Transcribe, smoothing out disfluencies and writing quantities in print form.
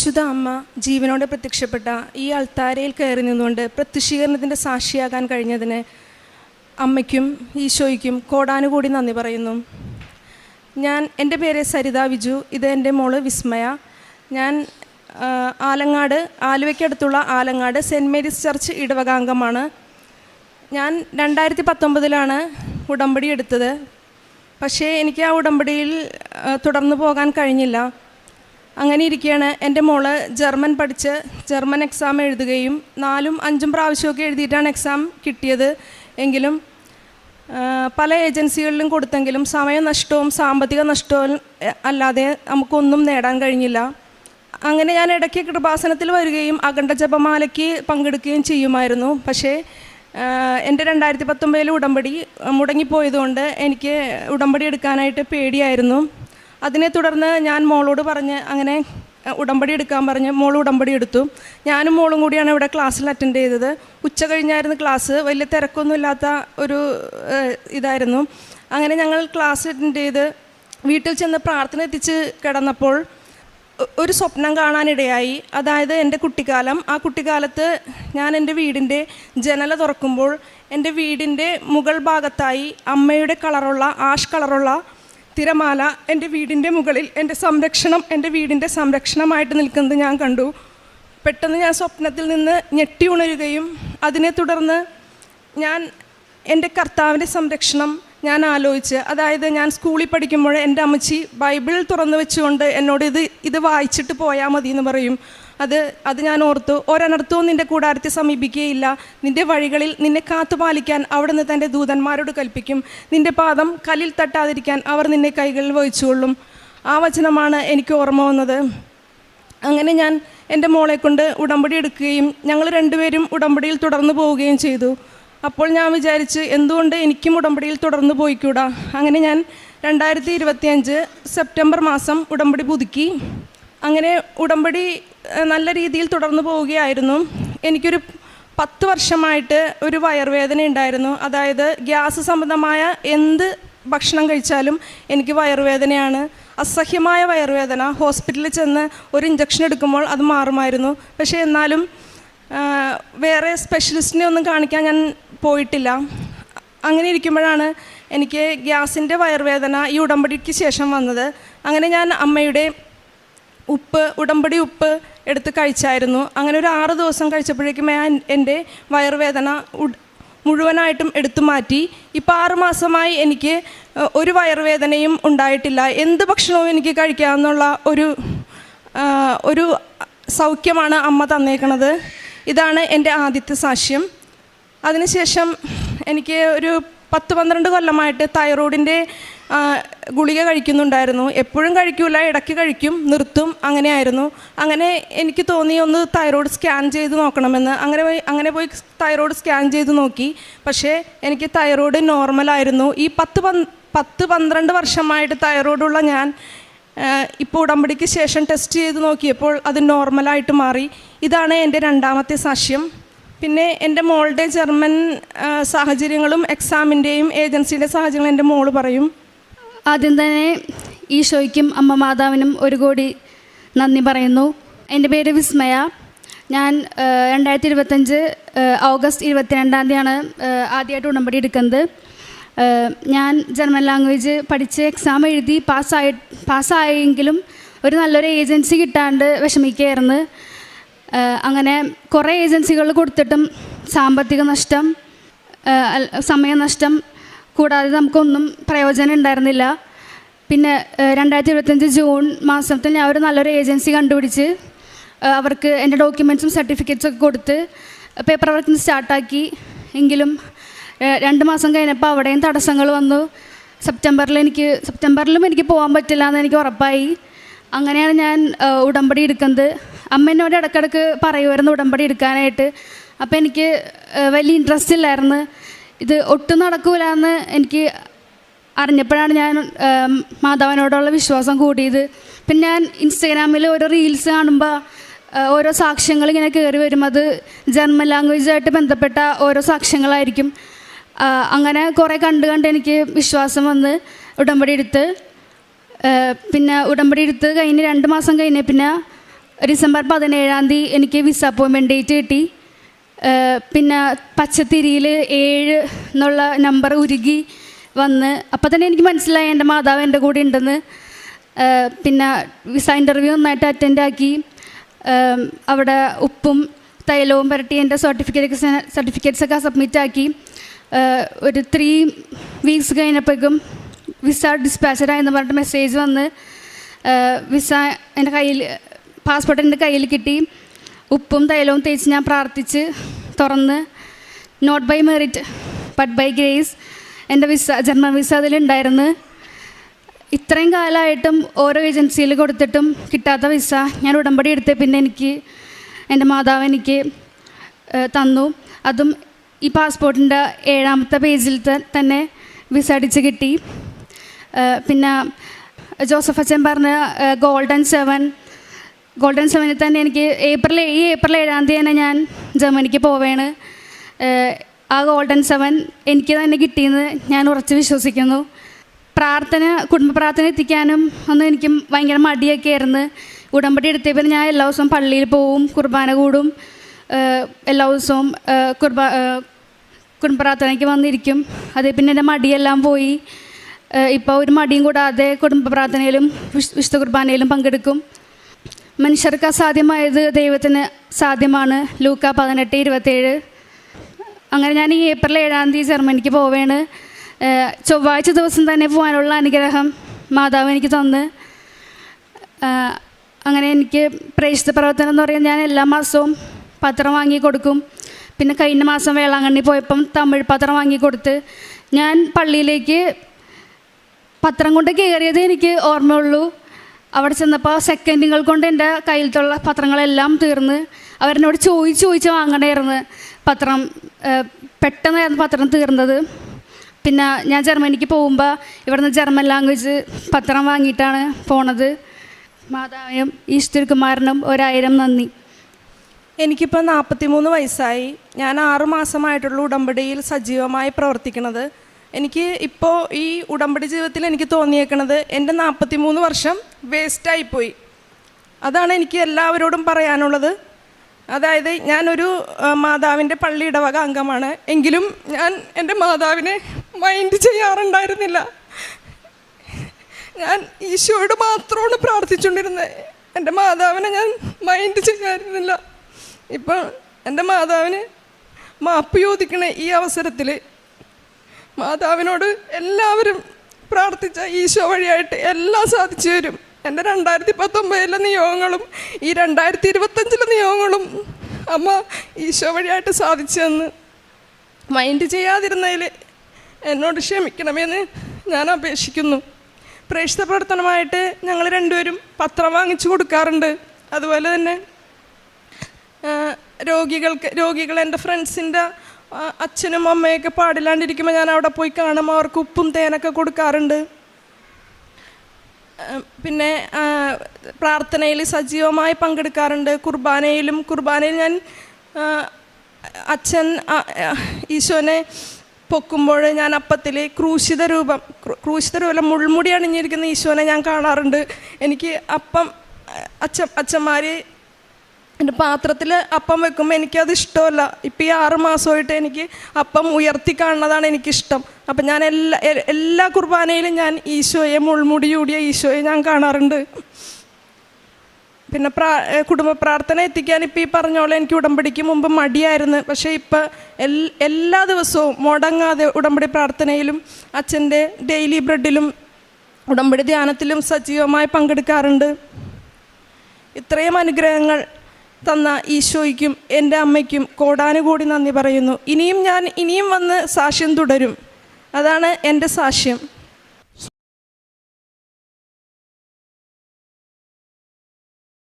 പരിശുദ്ധ അമ്മ ജീവനോടെ പ്രത്യക്ഷപ്പെട്ട ഈ അൾത്താരയിൽ കയറി നിന്നുകൊണ്ട് പ്രത്യക്ഷീകരണത്തിൻ്റെ സാക്ഷിയാകാൻ കഴിഞ്ഞതിന് അമ്മയ്ക്കും ഈശോയ്ക്കും കോടാനുകൂടി നന്ദി പറയുന്നു. എൻ്റെ പേര് സരിത വിജു. ഇത് എൻ്റെ മോള് വിസ്മയ. ഞാൻ ആലുവയ്ക്കടുത്തുള്ള ആലങ്ങാട് സെൻറ്റ് മേരീസ് ചർച്ച് ഇടവകാംഗമാണ്. ഞാൻ 2019 ഉടമ്പടി എടുത്തത്. പക്ഷേ എനിക്ക് ആ ഉടമ്പടിയിൽ തുടർന്നു പോകാൻ കഴിഞ്ഞില്ല. അങ്ങനെ ഇരിക്കുകയാണ് എൻ്റെ മോള് ജർമ്മൻ എക്സാം എഴുതുകയും 4-5 പ്രാവശ്യമൊക്കെ എഴുതിയിട്ടാണ് എക്സാം കിട്ടിയത്. എങ്കിലും പല ഏജൻസികളിലും കൊടുത്തെങ്കിലും സമയനഷ്ടവും സാമ്പത്തിക നഷ്ടവും അല്ലാതെ നമുക്കൊന്നും നേടാൻ കഴിഞ്ഞില്ല. അങ്ങനെ ഞാൻ ഇടയ്ക്ക് കൃപാസനത്തിൽ വരികയും അഖണ്ഡ ജപമാലയ്ക്ക് പങ്കെടുക്കുകയും ചെയ്യുമായിരുന്നു. പക്ഷേ എൻ്റെ 2019 ഉടമ്പടി മുടങ്ങിപ്പോയതുകൊണ്ട് എനിക്ക് ഉടമ്പടി എടുക്കാനായിട്ട് പേടിയായിരുന്നു. അതിനെ തുടർന്ന് ഞാൻ മോളോട് പറഞ്ഞ് അങ്ങനെ ഉടമ്പടി എടുക്കാൻ പറഞ്ഞ് മോൾ ഉടമ്പടി എടുത്തു. ഞാനും മോളും കൂടിയാണ് ഇവിടെ ക്ലാസ്സിൽ അറ്റൻഡ് ചെയ്തത്. ഉച്ച കഴിഞ്ഞായിരുന്നു ക്ലാസ്. വലിയ തിരക്കൊന്നുമില്ലാത്ത ഒരു ഇതായിരുന്നു. അങ്ങനെ ഞങ്ങൾ ക്ലാസ് അറ്റൻഡ് ചെയ്ത് വീട്ടിൽ ചെന്ന് പ്രാർത്ഥന എത്തിച്ച് കിടന്നപ്പോൾ ഒരു സ്വപ്നം കാണാനിടയായി. അതായത് എൻ്റെ കുട്ടിക്കാലം. ആ കുട്ടിക്കാലത്ത് ഞാൻ എൻ്റെ വീടിൻ്റെ ജനല തുറക്കുമ്പോൾ എൻ്റെ വീടിൻ്റെ മുകൾ ഭാഗത്തായി അമ്മയുടെ ആഷ് കളറുള്ള തിരമാല എൻ്റെ വീടിൻ്റെ മുകളിൽ എൻ്റെ വീടിൻ്റെ സംരക്ഷണമായിട്ട് നിൽക്കുന്നത് ഞാൻ കണ്ടു. പെട്ടെന്ന് ഞാൻ സ്വപ്നത്തിൽ നിന്ന് ഞെട്ടി ഉണരുകയും അതിനെ തുടർന്ന് ഞാൻ എൻ്റെ കർത്താവിൻ്റെ സംരക്ഷണം ഞാൻ ആലോചിച്ച്, അതായത് ഞാൻ സ്കൂളിൽ പഠിക്കുമ്പോൾ എൻ്റെ അമ്മച്ചി ബൈബിൾ തുറന്നു വെച്ചുകൊണ്ട് എന്നോട് ഇത് വായിച്ചിട്ട് പോയാൽ മതി എന്ന് പറയും. അത് ഞാൻ ഓർത്തു. ഒരനർത്ഥവും നിൻ്റെ കൂടാരത്തെ സമീപിക്കുകയില്ല. നിൻ്റെ വഴികളിൽ നിന്നെ കാത്തുപാലിക്കാൻ അവിടുന്ന് തൻ്റെ ദൂതന്മാരോട് കൽപ്പിക്കും. നിൻ്റെ പാദം കല്ലിൽ തട്ടാതിരിക്കാൻ അവർ നിന്നെ കൈകളിൽ വഹിച്ചുകൊള്ളും. ആ വചനമാണ് എനിക്ക് ഓർമ്മ വന്നത്. അങ്ങനെ ഞാൻ എൻ്റെ മോളെ കൊണ്ട് ഉടമ്പടി എടുക്കുകയും ഞങ്ങൾ രണ്ടുപേരും ഉടമ്പടിയിൽ തുടർന്നു പോവുകയും ചെയ്തു. അപ്പോൾ ഞാൻ വിചാരിച്ച് എന്തുകൊണ്ട് എനിക്കും ഉടമ്പടിയിൽ തുടർന്നു പോയിക്കൂടാ. അങ്ങനെ ഞാൻ 2025 സെപ്റ്റംബർ മാസം ഉടമ്പടി പുതുക്കി. അങ്ങനെ ഉടമ്പടി നല്ല രീതിയിൽ തുടർന്നു പോവുകയായിരുന്നു. എനിക്കൊരു 10 വർഷമായിട്ട് ഒരു വയറുവേദന ഉണ്ടായിരുന്നു. അതായത് ഗ്യാസ് സംബന്ധമായ എന്ത് ഭക്ഷണം കഴിച്ചാലും എനിക്ക് വയറുവേദനയാണ്. അസഹ്യമായ വയറുവേദന. ഹോസ്പിറ്റലിൽ ചെന്ന് ഒരു ഇഞ്ചക്ഷൻ എടുക്കുമ്പോൾ അത് മാറുമായിരുന്നു. പക്ഷേ എന്നാലും വേറെ സ്പെഷ്യലിസ്റ്റിനെ ഒന്നും കാണിക്കാൻ ഞാൻ പോയിട്ടില്ല. അങ്ങനെ ഇരിക്കുമ്പോഴാണ് എനിക്ക് ഗ്യാസിൻ്റെ വയറുവേദന ഈ ഉടമ്പടിക്ക് ശേഷം വന്നത്. അങ്ങനെ ഞാൻ അമ്മയുടെ ഉടമ്പടി ഉപ്പ് എടുത്ത് കഴിച്ചായിരുന്നു. അങ്ങനെ ഒരു 6 ദിവസം കഴിച്ചപ്പോഴേക്കും ഞാൻ എൻ്റെ വയറുവേദന മുഴുവനായിട്ടും എടുത്തു മാറ്റി. ഇപ്പോൾ 6 മാസമായി എനിക്ക് ഒരു വയറുവേദനയും ഉണ്ടായിട്ടില്ല. എന്ത് ഭക്ഷണവും എനിക്ക് കഴിക്കാമെന്നുള്ള ഒരു സൗഖ്യമാണ് അമ്മ തന്നേക്കണത്. ഇതാണ് എൻ്റെ ആദ്യത്തെ സാക്ഷ്യം. അതിനുശേഷം എനിക്ക് ഒരു 10-12 കൊല്ലമായിട്ട് തൈറോയിഡിൻ്റെ ഗുളിക കഴിക്കുന്നുണ്ടായിരുന്നു. എപ്പോഴും കഴിക്കില്ല, ഇടയ്ക്ക് കഴിക്കും, നിർത്തും, അങ്ങനെയായിരുന്നു. അങ്ങനെ എനിക്ക് തോന്നി ഒന്ന് തൈറോയ്ഡ് സ്കാൻ ചെയ്ത് നോക്കണമെന്ന്. അങ്ങനെ പോയി തൈറോയ്ഡ് സ്കാൻ ചെയ്ത് നോക്കി. പക്ഷേ എനിക്ക് തൈറോയ്ഡ് നോർമലായിരുന്നു. ഈ 10-12 വർഷമായിട്ട് തൈറോയ്ഡുള്ള ഞാൻ ഇപ്പോൾ ഉടമ്പടിക്ക് ശേഷം ടെസ്റ്റ് ചെയ്ത് നോക്കിയപ്പോൾ അത് നോർമലായിട്ട് മാറി. ഇതാണ് എൻ്റെ രണ്ടാമത്തെ സാക്ഷ്യം. പിന്നെ എൻ്റെ മോളുടെ ജർമ്മൻ സാഹചര്യങ്ങളും എക്സാമിൻ്റെയും ഏജൻസിയുടെ സാഹചര്യങ്ങളും എൻ്റെ മോള് പറയും. ആദ്യം തന്നെ ഈശോയ്ക്കും അമ്മ മാതാവിനും ഒരു കോടി നന്ദി പറയുന്നു. എൻ്റെ പേര് വിസ്മയ. ഞാൻ 2025 ഓഗസ്റ്റ് 22 ആദ്യമായിട്ട് ഉടമ്പടി എടുക്കുന്നത്. ഞാൻ ജർമ്മൻ ലാംഗ്വേജ് പഠിച്ച് എക്സാം എഴുതി പാസ്സായെങ്കിലും ഒരു നല്ലൊരു ഏജൻസി കിട്ടാണ്ട് വിഷമിക്കുകയായിരുന്നു. അങ്ങനെ കുറേ ഏജൻസികൾ കൊടുത്തിട്ടും സാമ്പത്തിക നഷ്ടം, സമയനഷ്ടം കൂടാതെ നമുക്കൊന്നും പ്രയോജനം ഉണ്ടായിരുന്നില്ല. പിന്നെ 2025 ജൂൺ മാസത്തിൽ ഞാൻ ഒരു നല്ലൊരു ഏജൻസി കണ്ടുപിടിച്ച് അവർക്ക് എൻ്റെ ഡോക്യുമെൻറ്റ്സും സർട്ടിഫിക്കറ്റ്സൊക്കെ കൊടുത്ത് പേപ്പർ വർക്കിന് സ്റ്റാർട്ടാക്കി. എങ്കിലും 2 മാസം കഴിഞ്ഞപ്പോൾ അവിടെയും തടസ്സങ്ങൾ വന്നു. സെപ്റ്റംബറിലും എനിക്ക് പോകാൻ പറ്റില്ല എന്ന് എനിക്ക് ഉറപ്പായി. അങ്ങനെയാണ് ഞാൻ ഉടമ്പടി എടുക്കുന്നത്. അമ്മ എന്നോട് ഇടയ്ക്കിടയ്ക്ക് പറയുമായിരുന്നു ഉടമ്പടി എടുക്കാനായിട്ട്. അപ്പോൾ എനിക്ക് വലിയ ഇൻട്രസ്റ്റ് ഇല്ലായിരുന്നു. ഇത് ഒട്ടും നടക്കൂല എന്ന് എനിക്ക് അറിഞ്ഞപ്പോഴാണ് ഞാൻ മാതാവിനോടുള്ള വിശ്വാസം കൂടിയത്. പിന്നെ ഞാൻ ഇൻസ്റ്റഗ്രാമിൽ ഓരോ റീൽസ് കാണുമ്പോൾ ഓരോ സാക്ഷ്യങ്ങൾ ഇങ്ങനെ കയറി വരും. അത് ജർമ്മൻ ലാംഗ്വേജായിട്ട് ബന്ധപ്പെട്ട ഓരോ സാക്ഷ്യങ്ങളായിരിക്കും. അങ്ങനെ കുറേ കണ്ട് എനിക്ക് വിശ്വാസം വന്ന് ഉടമ്പടി എടുത്ത്. പിന്നെ ഉടമ്പടി എടുത്ത് കഴിഞ്ഞ് 2 മാസം കഴിഞ്ഞ് പിന്നെ ഡിസംബർ 17 എനിക്ക് വിസ അപ്പോയിൻമെൻറ്റ് ഡേറ്റ് കിട്ടി. പിന്നെ പച്ചത്തിരിയിൽ 7 എന്നുള്ള നമ്പർ ഉരുകി വന്ന് അപ്പോൾ തന്നെ എനിക്ക് മനസ്സിലായി എൻ്റെ മാതാവ് എൻ്റെ കൂടെ ഉണ്ടെന്ന്. പിന്നെ വിസ ഇൻ്റർവ്യൂ നന്നായിട്ട് ആക്കി. അവിടെ ഉപ്പും തൈലവും പുരട്ടി എൻ്റെ സർട്ടിഫിക്കറ്റ്സൊക്കെ സബ്മിറ്റാക്കി. ഒരു 3 വീക്സ് കഴിഞ്ഞപ്പോഴേക്കും വിസ ഡിസ്പാച്ചഡായെന്ന് പറഞ്ഞിട്ട് മെസ്സേജ് വന്ന് വിസ എൻ്റെ കയ്യിൽ, പാസ്പോർട്ട് എൻ്റെ കയ്യിൽ കിട്ടി. ഉപ്പും തൈലവും തേച്ച് ഞാൻ പ്രാർത്ഥിച്ച് തുറന്ന് not by merit but by grace എൻ്റെ വിസ, ജർമ്മൻ വിസ അതിലുണ്ടായിരുന്നു. ഇത്രയും കാലമായിട്ടും ഓരോ ഏജൻസിയിൽ കൊടുത്തിട്ടും കിട്ടാത്ത വിസ ഞാൻ ഉടമ്പടി എടുത്ത് പിന്നെ എൻ്റെ മാതാവ് എനിക്ക് തന്നു. അതും ഈ പാസ്പോർട്ടിൻ്റെ 7ാമത്തെ പേജിൽ തന്നെ വിസ അടിച്ച് കിട്ടി. പിന്നെ ജോസഫ് അച്ഛൻ പറഞ്ഞ ഗോൾഡൻ 7 തന്നെ എനിക്ക് ഏപ്രിൽ 7 തന്നെ ഞാൻ ജർമ്മനിക്ക് പോവുകയാണ്. ആ ഗോൾഡൻ 7 എനിക്ക് തന്നെ കിട്ടിയെന്ന് ഞാൻ ഉറച്ച് വിശ്വസിക്കുന്നു. കുടുംബ പ്രാർത്ഥന എത്തിക്കാനും ഒന്നും എനിക്ക് ഭയങ്കര മടിയൊക്കെ ആയിരുന്നു. ഉടമ്പടി എടുത്തപ്പോൾ ഞാൻ എല്ലാ ദിവസവും പള്ളിയിൽ പോവും, കുർബാന കൂടും, എല്ലാ ദിവസവും കുടുംബ പ്രാർത്ഥനയ്ക്ക് വന്നിരിക്കും. അതേ പിന്നെ എൻ്റെ മടിയെല്ലാം പോയി. ഇപ്പോൾ ഒരു മടിയും കൂടാതെ കുടുംബ പ്രാർത്ഥനയിലും വിശുദ്ധ കുർബാനയിലും പങ്കെടുക്കും. മനുഷ്യർക്ക് അസാധ്യമായത് ദൈവത്തിന് സാധ്യമാണ്. ലൂക്ക 18:27. അങ്ങനെ ഞാൻ ഈ ഏപ്രിൽ 7 ജർമ്മനിക്ക് പോവുകയാണ്. ചൊവ്വാഴ്ച ദിവസം തന്നെ പോകാനുള്ള അനുഗ്രഹം മാതാവ് എനിക്ക് തന്ന്. അങ്ങനെ എനിക്ക് പ്രേക്ഷിത പ്രവർത്തനം എന്ന് പറയുന്നത് ഞാൻ എല്ലാ മാസവും പത്രം വാങ്ങി കൊടുക്കും. പിന്നെ കഴിഞ്ഞ മാസം വേളാങ്കണ്ണി പോയപ്പം തമിഴ് പത്രം വാങ്ങി കൊടുത്ത് ഞാൻ പള്ളിയിലേക്ക് പത്രം കൊണ്ട് കയറിയത് എനിക്ക് ഓർമ്മയുള്ളൂ. അവിടെ ചെന്നപ്പോൾ സെക്കൻഡുകൾ കൊണ്ട് എൻ്റെ കയ്യിലത്തുള്ള പത്രങ്ങളെല്ലാം തീർന്ന് അവരെന്നോട് ചോദിച്ച് വാങ്ങണമായിരുന്നു പത്രം. പെട്ടെന്നായിരുന്നു പത്രം തീർന്നത്. പിന്നെ ഞാൻ ജർമ്മനിക്ക് പോകുമ്പോൾ ഇവിടുന്ന് ജർമ്മൻ ലാംഗ്വേജ് പത്രം വാങ്ങിയിട്ടാണ് പോണത്. മാതാവിനും ഈശ്വരകുമാരനും 1000 നന്ദി. എനിക്കിപ്പോൾ 43 വയസ്സായി. ഞാൻ 6 മാസമായിട്ടുള്ള ഉടമ്പടിയിൽ സജീവമായി പ്രവർത്തിക്കുന്നത്. എനിക്ക് ഇപ്പോൾ ഈ ഉടമ്പടി ജീവിതത്തിൽ എനിക്ക് തോന്നിയേക്കണത് എൻ്റെ 43 വർഷം വേസ്റ്റായിപ്പോയി. അതാണ് എനിക്ക് എല്ലാവരോടും പറയാനുള്ളത്. അതായത് ഞാനൊരു മാതാവിൻ്റെ പള്ളി ഇടവക അംഗമാണ്. എങ്കിലും ഞാൻ എൻ്റെ മാതാവിനെ മൈൻഡ് ചെയ്യാറുണ്ടായിരുന്നില്ല. ഞാൻ ഈശോയോട് മാത്രമാണ് പ്രാർത്ഥിച്ചുകൊണ്ടിരുന്നത്. എൻ്റെ മാതാവിനെ ഞാൻ മൈൻഡ് ചെയ്യാറുന്നില്ല. ഇപ്പം എൻ്റെ മാതാവിന് മാപ്പ് ചോദിക്കണ ഈ അവസരത്തിൽ മാതാവിനോട് എല്ലാവരും പ്രാർത്ഥിച്ച ഈശോ വഴിയായിട്ട് എല്ലാം സാധിച്ചു വരും. എൻ്റെ 2019 നിയോഗങ്ങളും ഈ 2025 നിയോഗങ്ങളും അമ്മ ഈശോ വഴിയായിട്ട് സാധിച്ചെന്ന് മൈൻഡ് ചെയ്യാതിരുന്നതിൽ എന്നോട് ക്ഷമിക്കണമെന്ന് ഞാൻ അപേക്ഷിക്കുന്നു. പ്രേക്ഷിത പ്രവർത്തനമായിട്ട് ഞങ്ങൾ 2 പത്രം വാങ്ങിച്ചു കൊടുക്കാറുണ്ട്. അതുപോലെ തന്നെ രോഗികൾ എൻ്റെ ഫ്രണ്ട്സിൻ്റെ അച്ഛനും അമ്മയൊക്കെ പാടില്ലാണ്ടിരിക്കുമ്പോൾ ഞാൻ അവിടെ പോയി കാണുമ്പോൾ അവർക്ക് ഉപ്പും തേനൊക്കെ കൊടുക്കാറുണ്ട്. പിന്നെ പ്രാർത്ഥനയിൽ സജീവമായി പങ്കെടുക്കാറുണ്ട്. കുർബാനയിൽ ഞാൻ അച്ഛൻ ഈശോനെ പൊക്കുമ്പോൾ ഞാൻ അപ്പത്തിൽ ക്രൂശിത രൂപം മുൾമുടി അണിഞ്ഞിരിക്കുന്ന ഈശോനെ ഞാൻ കാണാറുണ്ട്. എനിക്ക് അപ്പം അച്ഛന്മാർ എൻ്റെ പാത്രത്തിൽ അപ്പം വെക്കുമ്പോൾ എനിക്കത് ഇഷ്ടമല്ല. ഇപ്പം ഈ 6 മാസമായിട്ട് എനിക്ക് അപ്പം ഉയർത്തി കാണുന്നതാണ് എനിക്കിഷ്ടം. അപ്പം ഞാൻ എല്ലാ കുർബാനയിലും ഞാൻ ഈശോയെ, മുൾമുടി ചൂടിയ ഈശോയെ ഞാൻ കാണാറുണ്ട്. പിന്നെ കുടുംബ പ്രാർത്ഥന എത്തിക്കാൻ ഇപ്പം ഈ പറഞ്ഞോളെ എനിക്ക് ഉടമ്പടിക്ക് മുമ്പ് മടിയായിരുന്നു. പക്ഷേ ഇപ്പം എല്ലാ ദിവസവും മുടങ്ങാതെ ഉടമ്പടി പ്രാർത്ഥനയിലും അച്ഛൻ്റെ ഡെയിലി ബ്രെഡിലും ഉടമ്പടി ധ്യാനത്തിലും സജീവമായി പങ്കെടുക്കാറുണ്ട്. ഇത്രയും അനുഗ്രഹങ്ങൾ തന്ന ഈശോയ്ക്കും എൻ്റെ അമ്മയ്ക്കും കോടാനുകോടി നന്ദി പറയുന്നു. ഇനിയും വന്ന് സാക്ഷ്യം തുടരും. അതാണ് എൻ്റെ സാക്ഷ്യം.